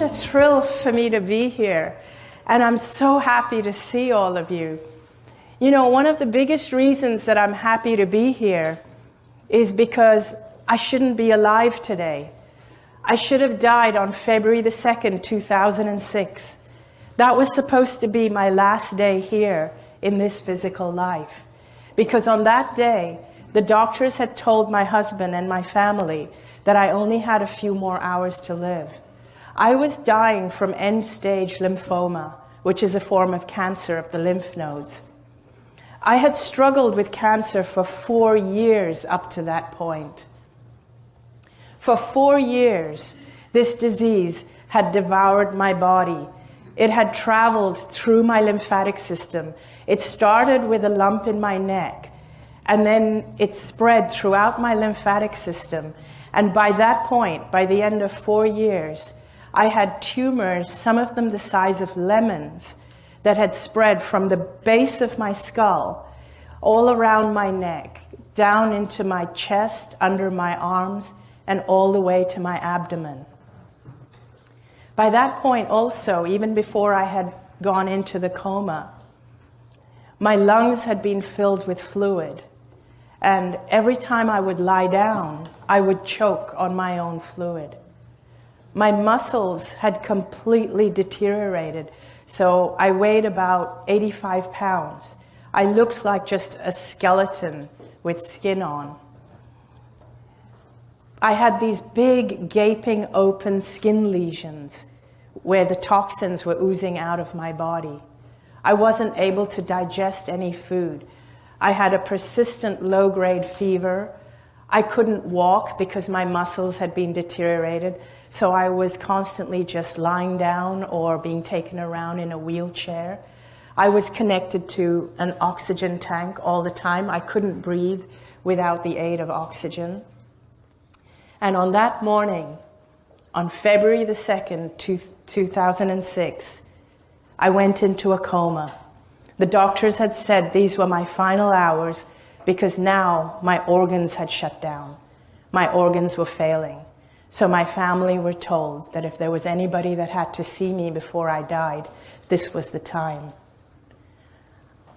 such a thrill for me to be here, and I'm so happy to see all of you. You know, one of the biggest reasons that I'm happy to be here is because I shouldn't be alive today. I should have died on February the 2nd, 2006. That was supposed to be my last day here in this physical life. Because on that day, the doctors had told my husband and my family that I only had a few more hours to live. I was dying from end-stage lymphoma, which is a form of cancer of the lymph nodes. I had struggled with cancer for 4 years up to that point. For 4 years, this disease had devoured my body. It had traveled through my lymphatic system. It started with a lump in my neck, and then it spread throughout my lymphatic system. And by that point, by the end of 4 years, I had tumors, some of them the size of lemons, that had spread from the base of my skull, all around my neck, down into my chest, under my arms, and all the way to my abdomen. By that point also, even before I had gone into the coma, my lungs had been filled with fluid. And every time I would lie down, I would choke on my own fluid. My muscles had completely deteriorated, so I weighed about 85 pounds. I looked like just a skeleton with skin on. I had these big, gaping, open skin lesions where the toxins were oozing out of my body. I wasn't able to digest any food. I had a persistent low-grade fever. I couldn't walk because my muscles had been deteriorated, so I was constantly just lying down or being taken around in a wheelchair. I was connected to an oxygen tank all the time. I couldn't breathe without the aid of oxygen. And on that morning, on February the 2nd, 2006, I went into a coma. The doctors had said these were my final hours because now my organs had shut down. My organs were failing. So my family were told that if there was anybody that had to see me before I died, this was the time.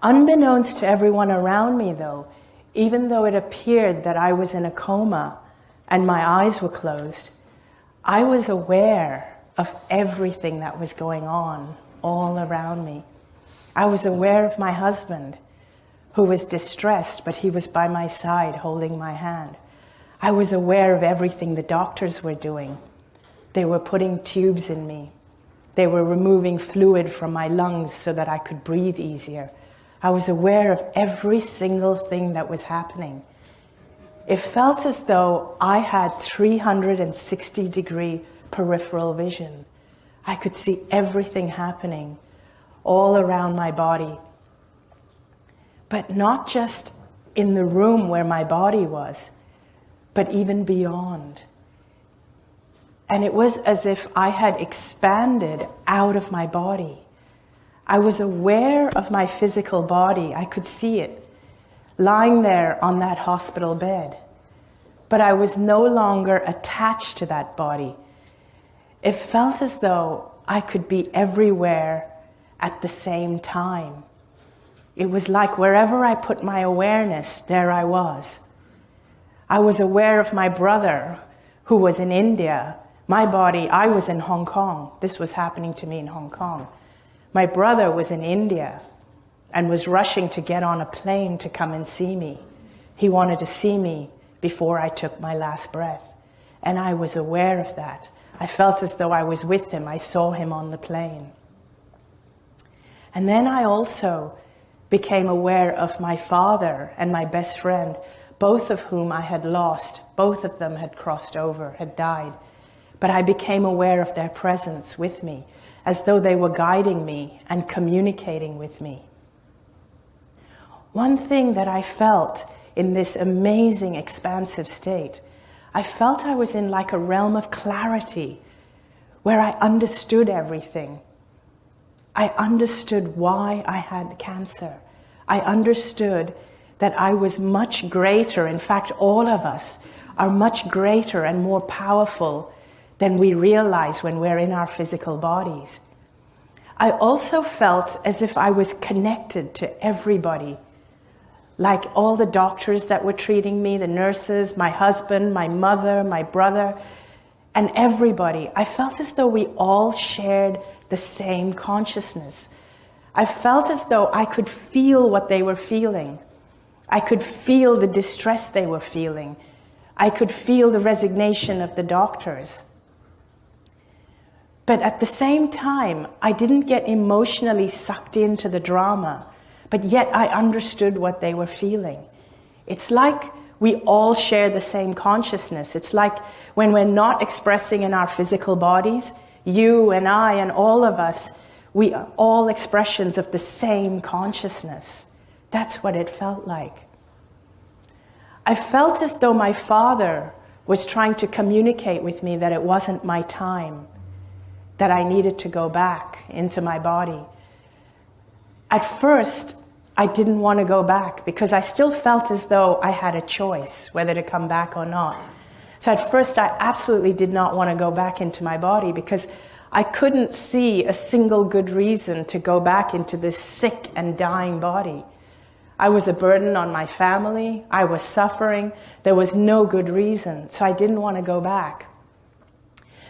Unbeknownst to everyone around me, though, even though it appeared that I was in a coma and my eyes were closed, I was aware of everything that was going on all around me. I was aware of my husband, who was distressed, but he was by my side holding my hand. I was aware of everything the doctors were doing. They were putting tubes in me. They were removing fluid from my lungs so that I could breathe easier. I was aware of every single thing that was happening. It felt as though I had 360-degree peripheral vision. I could see everything happening all around my body. But not just in the room where my body was, but even beyond. And it was as if I had expanded out of my body. I was aware of my physical body. I could see it lying there on that hospital bed. But I was no longer attached to that body. It felt as though I could be everywhere at the same time. It was like wherever I put my awareness, there I was. I was aware of my brother who was in India. My body, I was in Hong Kong. This was happening to me in Hong Kong. My brother was in India and was rushing to get on a plane to come and see me. He wanted to see me before I took my last breath. And I was aware of that. I felt as though I was with him. I saw him on the plane. And then I also became aware of my father and my best friend, both of whom I had lost. Both of them had crossed over, had died. But I became aware of their presence with me, as though they were guiding me and communicating with me. One thing that I felt in this amazing, expansive state, I felt I was in like a realm of clarity, where I understood everything. I understood why I had cancer. I understood that I was much greater. In fact, all of us are much greater and more powerful than we realize when we're in our physical bodies. I also felt as if I was connected to everybody, like all the doctors that were treating me, the nurses, my husband, my mother, my brother, and everybody. I felt as though we all shared the same consciousness. I felt as though I could feel what they were feeling. I could feel the distress they were feeling. I could feel the resignation of the doctors. But at the same time, I didn't get emotionally sucked into the drama, but yet I understood what they were feeling. It's like we all share the same consciousness. It's like when we're not expressing in our physical bodies, you and I and all of us, we are all expressions of the same consciousness. That's what it felt like. I felt as though my father was trying to communicate with me that it wasn't my time, that I needed to go back into my body. At first, I didn't want to go back because I still felt as though I had a choice whether to come back or not. So at first, I absolutely did not want to go back into my body because I couldn't see a single good reason to go back into this sick and dying body. I was a burden on my family. I was suffering. There was no good reason, so I didn't want to go back.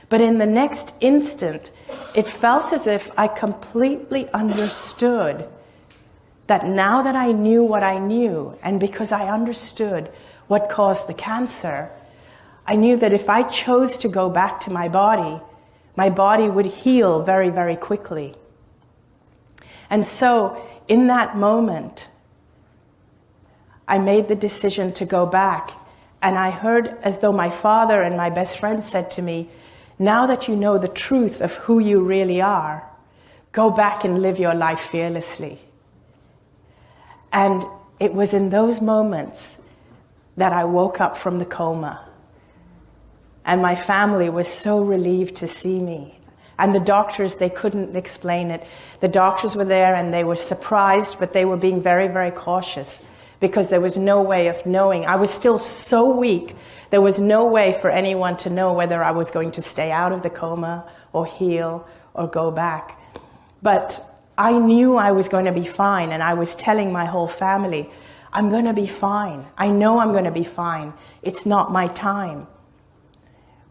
But in the next instant, it felt as if I completely understood that now that I knew what I knew, and because I understood what caused the cancer, I knew that if I chose to go back to my body would heal very, very quickly. And so, in that moment, I made the decision to go back, and I heard as though my father and my best friend said to me, now that you know the truth of who you really are, go back and live your life fearlessly. And it was in those moments that I woke up from the coma. And my family was so relieved to see me. And the doctors, they couldn't explain it. The doctors were there and they were surprised, but they were being very, very cautious because there was no way of knowing. I was still so weak. There was no way for anyone to know whether I was going to stay out of the coma or heal or go back. But I knew I was going to be fine, and I was telling my whole family, I'm going to be fine. I know I'm going to be fine. It's not my time.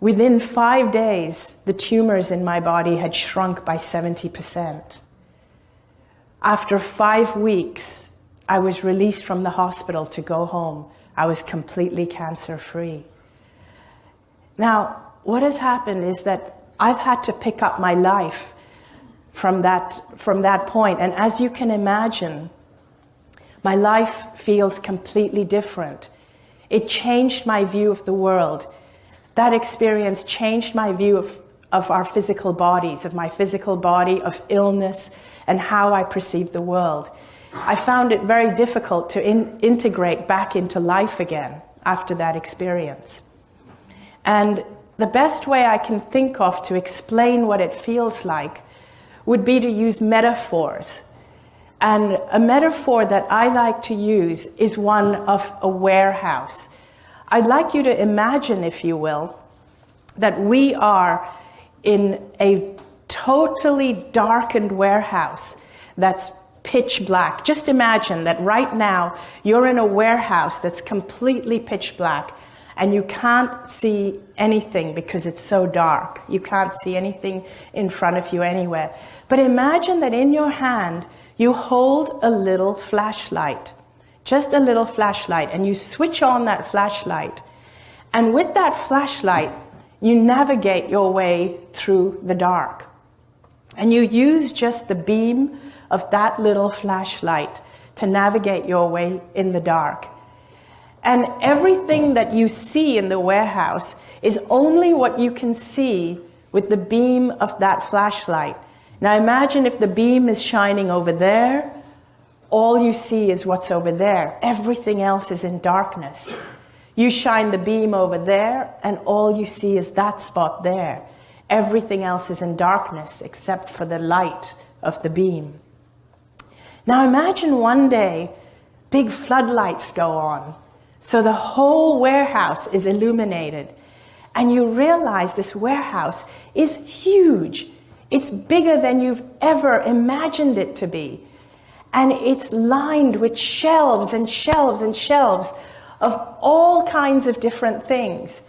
Within 5 days, the tumors in my body had shrunk by 70%. After 5 weeks, I was released from the hospital to go home. I was completely cancer-free. Now, what has happened is that I've had to pick up my life from that point. And as you can imagine, my life feels completely different. It changed my view of the world. That experience changed my view of our physical bodies, of my physical body, of illness, and how I perceive the world. I found it very difficult to integrate back into life again after that experience. And the best way I can think of to explain what it feels like would be to use metaphors. And a metaphor that I like to use is one of a warehouse. I'd like you to imagine, if you will, that we are in a totally darkened warehouse that's pitch black. Just imagine that right now you're in a warehouse that's completely pitch black and you can't see anything because it's so dark. You can't see anything in front of you anywhere. But imagine that in your hand you hold a little flashlight, just a little flashlight, and you switch on that flashlight. And with that flashlight, you navigate your way through the dark. And you use just the beam of that little flashlight to navigate your way in the dark. And everything that you see in the warehouse is only what you can see with the beam of that flashlight. Now imagine if the beam is shining over there, all you see is what's over there. Everything else is in darkness. You shine the beam over there, and all you see is that spot there. Everything else is in darkness except for the light of the beam. Now imagine one day, big floodlights go on, so the whole warehouse is illuminated. And you realize this warehouse is huge. It's bigger than you've ever imagined it to be. And it's lined with shelves and shelves and shelves of all kinds of different things.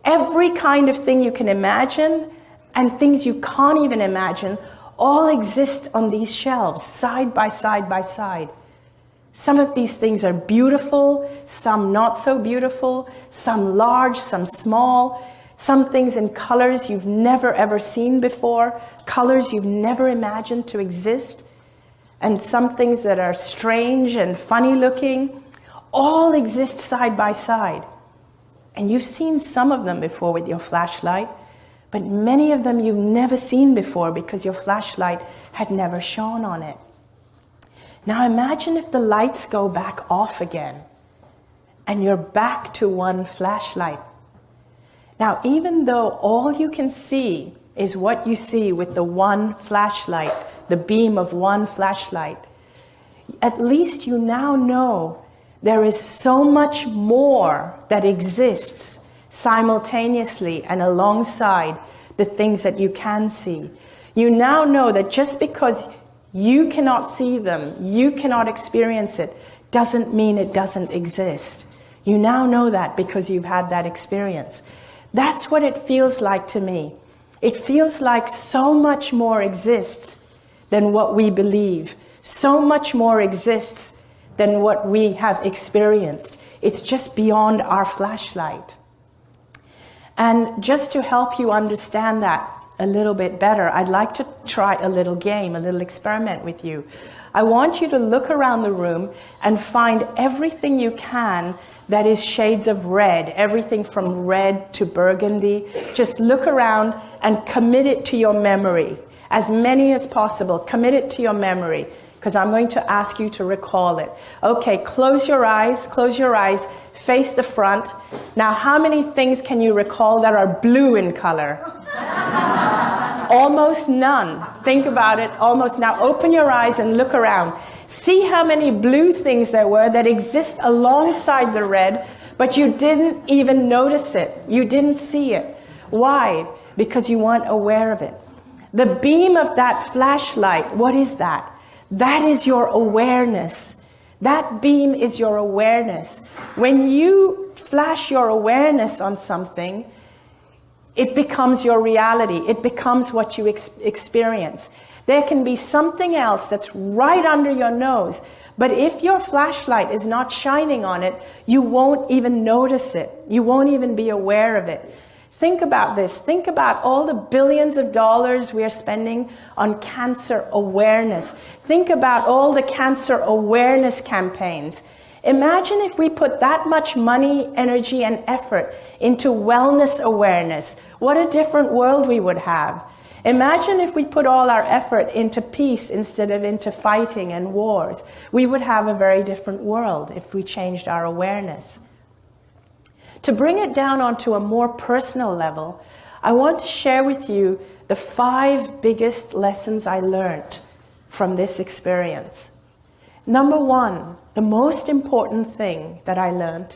Every kind of thing you can imagine and things you can't even imagine all exist on these shelves, side by side by side. Some of these things are beautiful, some not so beautiful, some large, some small, some things in colors you've never ever seen before, colors you've never imagined to exist, and some things that are strange and funny looking, all exist side by side. And you've seen some of them before with your flashlight, but many of them you've never seen before because your flashlight had never shone on it. Now imagine if the lights go back off again and you're back to one flashlight. Now, even though all you can see is what you see with the one flashlight, the beam of one flashlight, at least you now know there is so much more that exists simultaneously and alongside the things that you can see. You now know that just because you cannot see them, you cannot experience it, doesn't mean it doesn't exist. You now know that because you've had that experience. That's what it feels like to me. It feels like so much more exists than what we believe. So much more exists than what we have experienced. It's just beyond our flashlight. And just to help you understand that a little bit better, I'd like to try a little game, a little experiment with you. I want you to look around the room and find everything you can that is shades of red, everything from red to burgundy. Just look around and commit it to your memory. As many as possible, commit it to your memory, because I'm going to ask you to recall it. Okay, close your eyes, face the front. Now, how many things can you recall that are blue in color? Almost none. Think about it, almost. Now open your eyes and look around. See how many blue things there were that exist alongside the red, but you didn't even notice it. You didn't see it. Why? Because you weren't aware of it. The beam of that flashlight, what is that? That is your awareness. That beam is your awareness. When you flash your awareness on something, it becomes your reality. It becomes what you experience. There can be something else that's right under your nose, but if your flashlight is not shining on it, you won't even notice it. You won't even be aware of it. Think about this. Think about all the billions of dollars we are spending on cancer awareness. Think about all the cancer awareness campaigns. Imagine if we put that much money, energy, and effort into wellness awareness. What a different world we would have. Imagine if we put all our effort into peace instead of into fighting and wars. We would have a very different world if we changed our awareness. To bring it down onto a more personal level, I want to share with you the 5 biggest lessons I learned from this experience. Number 1, the most important thing that I learned,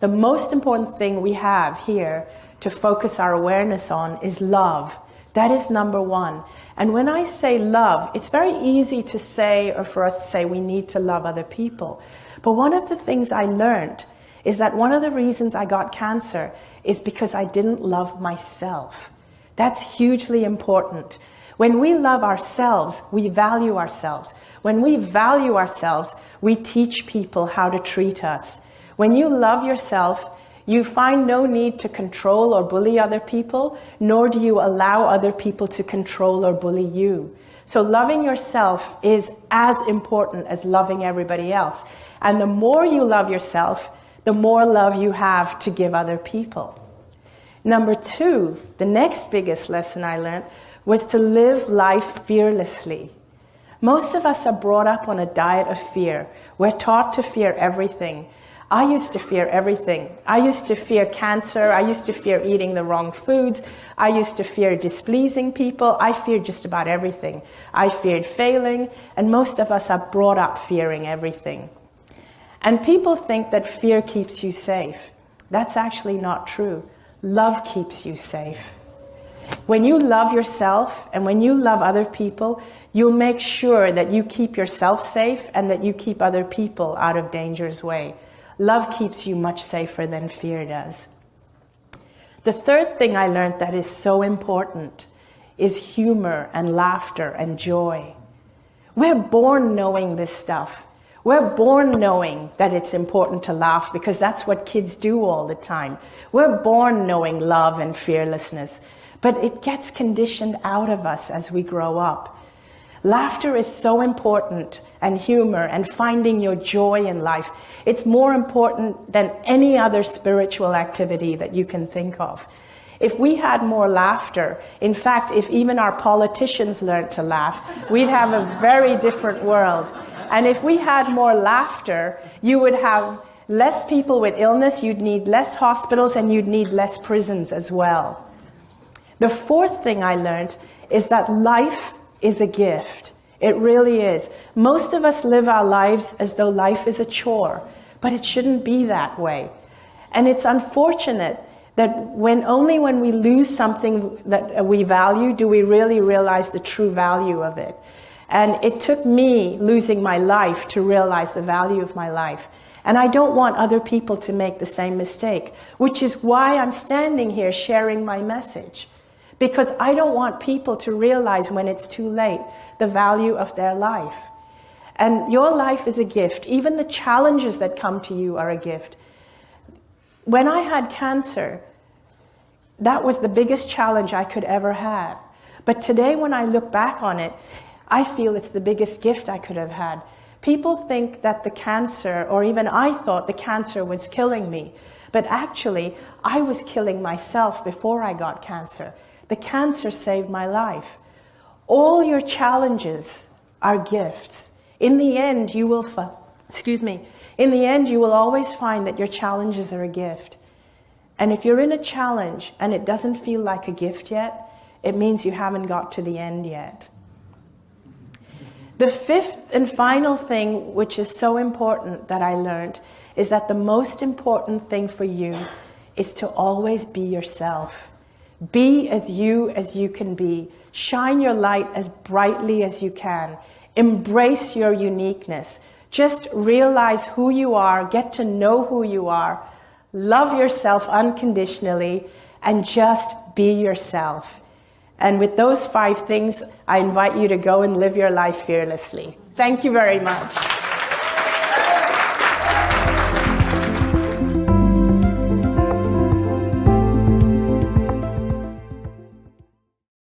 the most important thing we have here to focus our awareness on is love. That is number 1. And when I say love, it's very easy to say, or for us to say, we need to love other people. But one of the things I learned is that one of the reasons I got cancer is because I didn't love myself. That's hugely important. When we love ourselves, we value ourselves. When we value ourselves, we teach people how to treat us. When you love yourself, you find no need to control or bully other people, nor do you allow other people to control or bully you. So loving yourself is as important as loving everybody else. And the more you love yourself, the more love you have to give other people. Number 2, the next biggest lesson I learned was to live life fearlessly. Most of us are brought up on a diet of fear. We're taught to fear everything. I used to fear everything. I used to fear cancer. I used to fear eating the wrong foods. I used to fear displeasing people. I feared just about everything. I feared failing, and most of us are brought up fearing everything. And people think that fear keeps you safe. That's actually not true. Love keeps you safe. When you love yourself and when you love other people, you'll make sure that you keep yourself safe and that you keep other people out of danger's way. Love keeps you much safer than fear does. The third thing I learned that is so important is humor and laughter and joy. We're born knowing this stuff. We're born knowing that it's important to laugh because that's what kids do all the time. We're born knowing love and fearlessness, but it gets conditioned out of us as we grow up. Laughter is so important, and humor and finding your joy in life. It's more important than any other spiritual activity that you can think of. If we had more laughter, in fact, if even our politicians learned to laugh, we'd have a very different world. And if we had more laughter, you would have less people with illness, you'd need less hospitals, and you'd need less prisons as well. The fourth thing I learned is that life is a gift. It really is. Most of us live our lives as though life is a chore, but it shouldn't be that way. And it's unfortunate that only when we lose something that we value do we really realize the true value of it. And it took me losing my life to realize the value of my life. And I don't want other people to make the same mistake, which is why I'm standing here sharing my message. Because I don't want people to realize when it's too late the value of their life. And your life is a gift. Even the challenges that come to you are a gift. When I had cancer, that was the biggest challenge I could ever have. But today when I look back on it, I feel it's the biggest gift I could have had. People think that the cancer, or even I thought the cancer was killing me. But actually, I was killing myself before I got cancer. The cancer saved my life. All your challenges are gifts. In the end, you will always find that your challenges are a gift. And if you're in a challenge and it doesn't feel like a gift yet, it means you haven't got to the end yet. The fifth and final thing, which is so important that I learned, is that the most important thing for you is to always be yourself. Be as you can be. Shine your light as brightly as you can. Embrace your uniqueness. Just realize who you are, get to know who you are, love yourself unconditionally, and just be yourself. And with those 5 things, I invite you to go and live your life fearlessly. Thank you very much.